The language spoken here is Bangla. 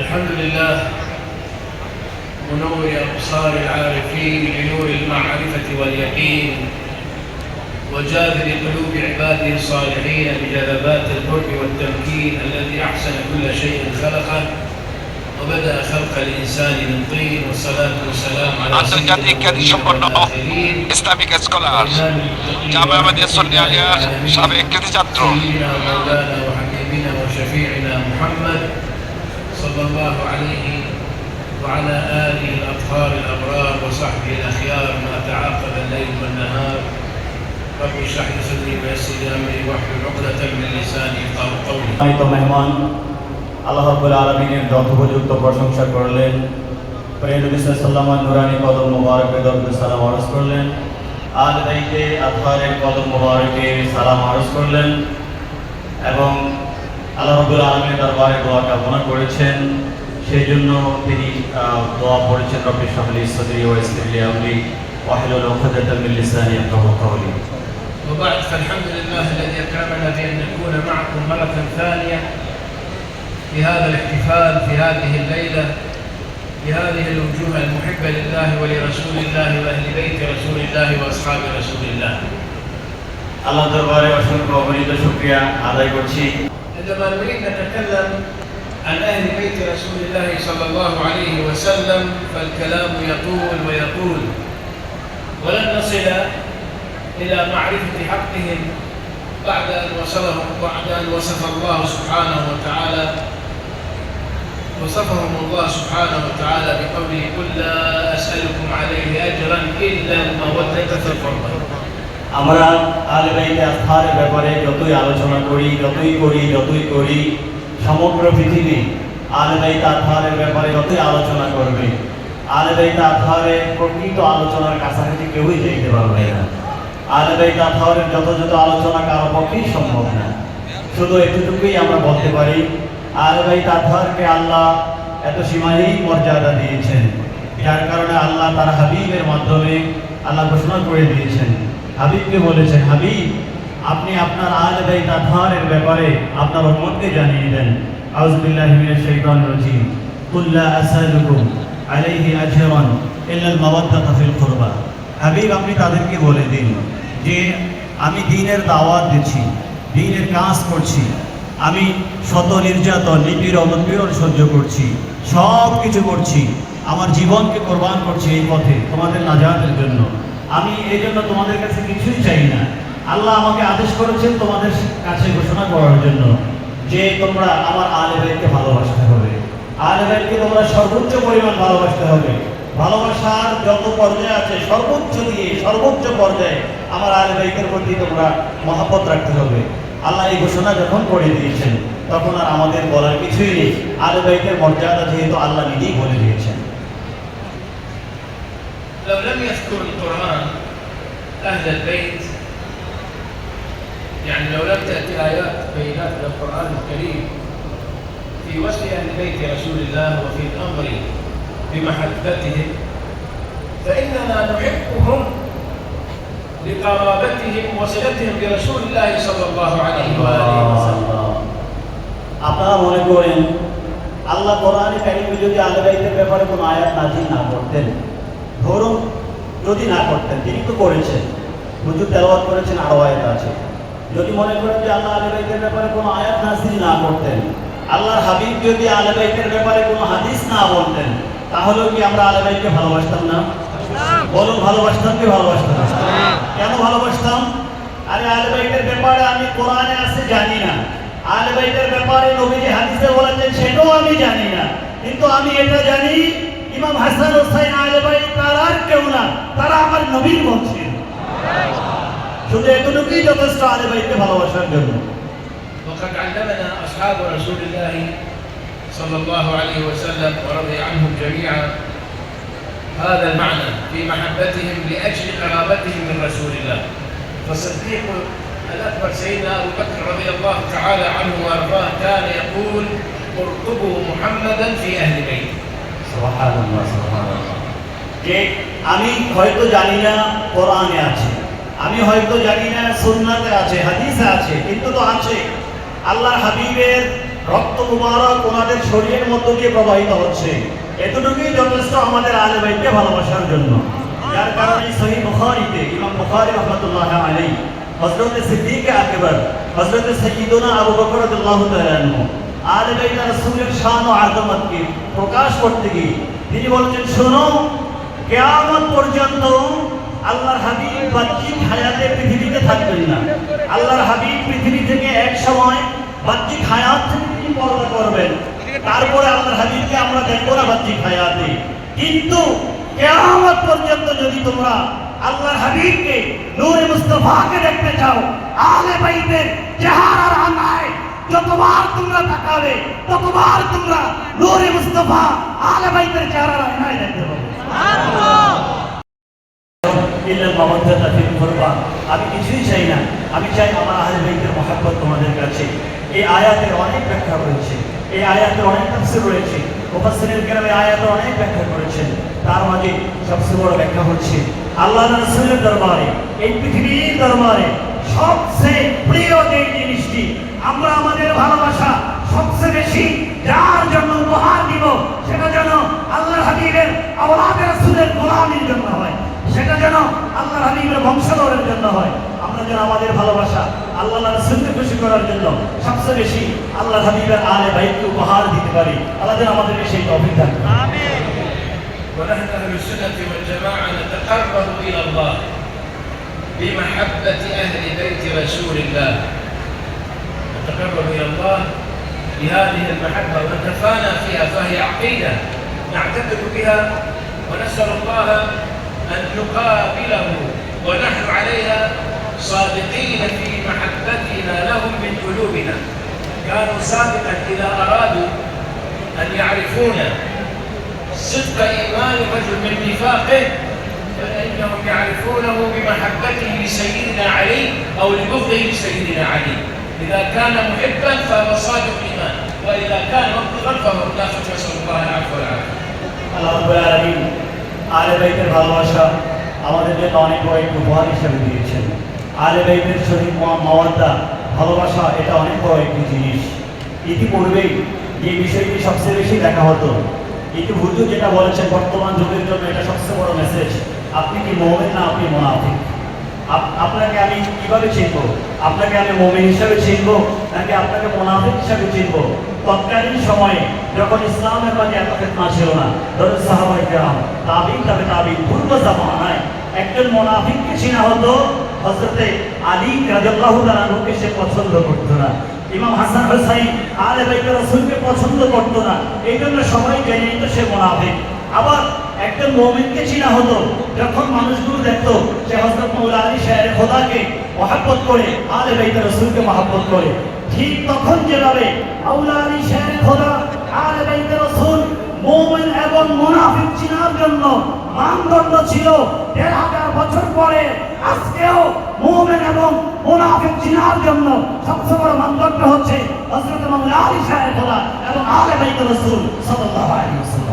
الحمد لله منور أبصار العارفين بنور المعرفة واليقين وجاذب قلوب عباده الصالحين بجذبات القرب والتمكين الذي أحسن كل شيء خلقه وبدأ خلق الإنسان من طين والصلاة والسلام على আন্তর্জাতিক খ্যাতিসম্পন্ন ইসলামিক স্কলার জামিয়া আহমদিয়া সুন্নি আলিয়ার সাবেক কৃতি ছাত্র مولانا وحبيبنا وشفيعنا محمد صلى الله عليه وعلى آله الأطهار الأبرار وصحبه الأخيار ما تعاقب الليل والنهار رب اشرح لي صدري ويسر لي أمري واحلل عقدة من لساني يفقهوا قولي মেহমান আল্লাহ রাব্বুল আলামিনের যথোপযুক্ত প্রশংসা করলেন। প্রিয় নবী সাল্লাল্লাহু আলাইহি নুরানি কদম মোবারকে দরুদ সালাম আরজ করলেন। আলে বাইতে আতহারের কদম মোবারকে সালাম আরজ করলেন এবং আল্লাহ রাব্বুল আলামিনের দরবারে দোয়া কামনা করেছেন। সেই জন্য তিনি দোয়া পড়েছেন, রব্বি ইশরাহ লি সাদরি ওয়া ইয়াসসির লি আমরি ওয়াহলুল উকদাতাম মিন লিসানি ইয়াফকাহু কওলি। وبعد فالحمد لله الذي أكرمنا بأن نكون معكم مرة ثانية في هذا الاحتفال في هذه الليلة بهذه الوجوه المحبة لله ولرسول الله وأهل بيت رسول الله وأصحاب رسول الله. আল্লাহ দরবারে অসংখ্য অগণিত শুকরিয়া আদায় করছি। عندما نريد نتكلم عن أهل بيت رسول الله صلى الله عليه وسلم فالكلام يطول ويطول ولن نصل إلى معرفة حقهم بعد أن وصف الله سبحانه وتعالى وصفهم الله سبحانه وتعالى بقوله قل لا أسألكم عليه أجرا إلا المودة في القربى. আমরা আলে বাইতে আতহারের ব্যাপারে যতই আলোচনা করি সমগ্র পৃথিবী আলে বাইতে আতহারের ব্যাপারে যতই আলোচনা করবে, আলে বাইতে আতহারের প্রকৃত আলোচনার কাছাকাছি কেউই যেতে পারবে না। আলে বাইতে আতহারের যত আলোচনা কারো পক্ষেই সম্ভব না। শুধু এতটুকুই আমরা বলতে পারি, আলে বাইতে আতহারকে আল্লাহ এত সীমাহীন মর্যাদা দিয়েছেন, যার কারণে আল্লাহ তার হাবিবের মাধ্যমে আল্লাহ ঘোষণা করে দিয়েছেন। হাবিবকে বলেছেন, হাবিব আপনি আপনার আলে বাইত আতহারের ব্যাপারে আপনার উম্মতকে জানিয়ে দেন। আউযু বিল্লাহি মিনাশ শাইতানির রাজীম। কুল লা আসালুকুম আলাইহি আজরান ইল্লা আল মাওয়াদ্দাতা ফিল কুরবা। হাবিব আপনি তাদেরকে বলে দিন যে আমি দ্বীনের দাওয়াত দিচ্ছি, দ্বীনের কাজ করছি, আমি শত নির্যাতন নিপীড়ন সহ্য করছি, সব কিছু করছি, আমার জীবনকে কোরবান করছি এই পথে তোমাদের নাজাতের জন্য। আমি এই জন্য তোমাদের কাছে কিছুই চাই না। আল্লাহ আমাকে আদেশ করেছেন তোমাদের কাছে ঘোষণা করার জন্য যে তোমরা আমার আলে বাইতকে ভালোবাসতে হবে, আলে বাইতকে তোমরা সর্বোচ্চ পরিমাণ ভালোবাসতে হবে। ভালোবাসার যত পর্যায়ে আছে সর্বোচ্চ পর্যায়ে আমার আলে বাইতের প্রতি তোমরা মহব্বত রাখতে হবে। আল্লাহ এই ঘোষণা যখন করে দিয়েছেন তখন আর আমাদের বলার কিছুই নেই। আলে বাইতের মর্যাদা যেহেতু আল্লাহ নিজেই বলে দিয়েছেন। لو لم يذكر القرآن أهل البيت، يعني لو لم تأتي آيات بينات من القرآن الكريم في وصف أهل بيت رسول الله وفي الأمر بمحبتهم فإننا نحبهم لقرابتهم وصلتهم برسول الله صلى الله عليه وآله وسلم. আপনারা মনে করেন আল্লাহ কোরআনে কারিমে যদি আলে বাইতের ব্যাপারে কোনো আয়াত নাযিল না করতেন, ধরুন যদি না করতেন, তিনি তো করেছেন, হুজুর তেলাওয়াত করেছেন, আরো আয়াত আছে। যদি মনে করেন যে আল্লাহ আলে বাইতের ব্যাপারে কোনো আয়াত নাযিল না করতেন, আল্লাহর হাবিব যদি আলে বাইতের ব্যাপারে কোনো হাদিস না বলতেন, তাহলে কি আমরা আলে বাইতকে ভালোবাসতাম না? বলুন, ভালোবাসতাম কি ভালোবাসতাম না? কেন ভালোবাসতাম? আরে আলে বাইতের ব্যাপারে আমি কোরআনে আছে জানি না, আলে বাইতের ব্যাপারে নবীজি হাদিসে বলেছেন সেটাও আমি জানি না, কিন্তু আমি এটা জানি ইমাম হাসান হোসেন আলে বাইত তারা আর কেউ না, তারা আমার নবীর বংশ। শুধু এতটুকুই যথেষ্ট আলে বাইতকে ভালোবাসার জন্য। وقد علمنا أصحاب رسول الله صلى الله عليه وسلم ورضي عنهم جميعا هذا المعنى في محبتهم لأجل قرابتهم من رسول الله. فالصديق الأكبر سيدنا أبو بكر رضي الله تعالى عنه وأرضاه كان يقول ارقبوا محمدا في أهل بيته. সুবহানাল্লাহ সুবহানাল্লাহ। যে আমি হয়তো জানি না কোরআনে আছে, আমি হয়তো জানি না সুন্নাতে আছে, হাদিসে আছে, কিন্তু তো আছে। আল্লাহর হাবিবের রক্ত মুবারক ওনাদের শরীরের মধ্য দিয়ে প্রবাহিত হচ্ছে। এতটুকুই যথেষ্ট আমাদের আহলে বাইতকে ভালোবাসার জন্য। যার কারণে সহিহ বুখারীতে ইমাম বুখারী রাহমাতুল্লাহ আলাইহি হযরত সিদ্দিক আকবর হযরত সাইয়্যিদুনা আবু বকর রাদিয়াল্লাহু তাআলা আনহু আহলে বাইত রাসূলের শান ও আযমতকে প্রকাশ করতে গিয়ে তিনি বলেছেন, শোনো, কিয়ামত পর্যন্ত আল্লাহর হাবিব বাহ্যিক হায়াতে পৃথিবীতে থাকবেন না। আল্লাহর হাবিব পৃথিবী থেকে এক সময় বাহ্যিক হায়াত থেকে তিনি পরদা করবেন, তারপরে আল্লাহর হাবিবকে আমরা দেখব না বাহ্যিক হায়াতে। কিন্তু কিয়ামত পর্যন্ত যদি তোমরা আল্লাহর হাবিবকে নূরে মুস্তাফাকে দেখতে চাও, আহলে বাইতের চেহারার আয়নায় যতবার তোমরা তাকাবে ততবার তোমরা নূরে মুস্তাফা আহলে বাইতের চেহারার আয়নায় দেখতে পাবে। সুবহানাল্লাহ। আমি কিছুই চাই না, আমি চাই আমার আহলে বাইতের মহব্বত তোমাদের কাছে। এই আয়াতের অনেক ব্যাখ্যা রয়েছে, এই আয়াতের অনেক তাফসীর রয়েছে, মুফাসসিরিন কেরাম এই আয়াতের অনেক ব্যাখ্যা করেছেন। তার মাঝে সবচেয়ে বড় ব্যাখ্যা হচ্ছে আল্লাহর রাসূলের দরবারে, এই পৃথিবীর দরবারে সবচেয়ে প্রিয় যে জিনিসটি আমরা আমাদের ভালোবাসা সবচেয়ে বেশি যার জন্য উপহার দিব, সেটা যেন আল্লাহর হাবিবের আওলাদে রাসূলের গোলামীর জন্য হয়, সেটা যেন আল্লাহর হাবিবের বংশধরের জন্য হয়। আমরা যেন আমাদের ভালোবাসা আল্লাহর রাসূলকে খুশি করার জন্য সবচেয়ে বেশি আল্লাহর হাবিবের আহলে বাইতকে উপহার দিতে পারি। আল্লাহ যেন আমাদেরকে সেই তৌফিক দান করেন। آمين. ونحن أهل السنة والجماعة نتقرب إلى الله بمحبة أهل بيت رسول الله، نتقرب إلى الله بهذه المحبة ونتفانى فيها، فهي عقيدة نعتقد بها ونسأل الله أن نقابله ونحن عليها صادقين في محبتنا لهم من قلوبنا. كانوا سابقا إذا أرادوا أن يعرفونا صدق إيمان الرجل من نفاقه فإنهم يعرفونه بمحبته لسيدنا علي أو لبغضه لسيدنا علي. إذا كان محبا فهو صادق إيمان، وإذا كان مبغضا فهو منافق، نسأل الله العفو والعافية. আল্লাহ রাব্বুল আলামিন আহলে বাইতের ভালোবাসা আমাদের জন্য অনেক বড় একটা উপহার হিসেবে দিয়েছেন। আহলে বাইতের সহিত মাওয়াদ্দা ভালোবাসা এটা অনেক বড় একটি জিনিস। ইতিপূর্বেই যে বিষয়টি সবচেয়ে বেশি দেখা হতো, হুজুর যেটা বলেছেন বর্তমান যুগের জন্য এটা সবচেয়ে বড় মেসেজ, আপনি কি মুমিন না আপনি মুনাফিক। আপনাকে আমি কিভাবে চিনবো? আপনাকে আমি মুমিন হিসাবে চিনবো নাকি আপনাকে মুনাফিক হিসাবে চিনবো? তৎকালীন সময়ে যখন ইসলামের মাঝে এত ফিতনা ছিল না, ধরুন সাহাবায়ে কেরাম, তাবিঈন, তবে তাবিঈন, পূর্ব জামানায় একজন মুনাফিককে চিনা হতো হযরতে আলী রাদিয়াল্লাহু তাআলা আনহুকে সে পছন্দ করতো না। ইমাম হাসান হুসাইন আহলে বাইত রাসূলকে পছন্দ করতো না, এই জন্য সবাই জেনে নিত সে মুনাফিক। আবার একজন মুমিনকে চিনা হতো যখন মানুষগুলো দেখতো সে হযরত মাওলা আলী শাহের খোদাকে মহব্বত করে, আহলে বাইত রাসূলকে মহব্বত করে। ঠিক তখন যেভাবে মাওলা আলী শাহের খোদা, আহলে বাইত রাসূল, মুমিন এবং মুনাফিক চিনার জন্য মানদণ্ড ছিল ১৫০০ বছর পরে, আজকেও মুমিন এবং মুনাফিক চিনার জন্য সবচেয়ে বড় মানদণ্ড হচ্ছে হযরত মাওলা আলী শাহের খোদা এবং আহলে বাইত রাসূল সাল্লাল্লাহু আলাইহি ওয়াসাল্লাম।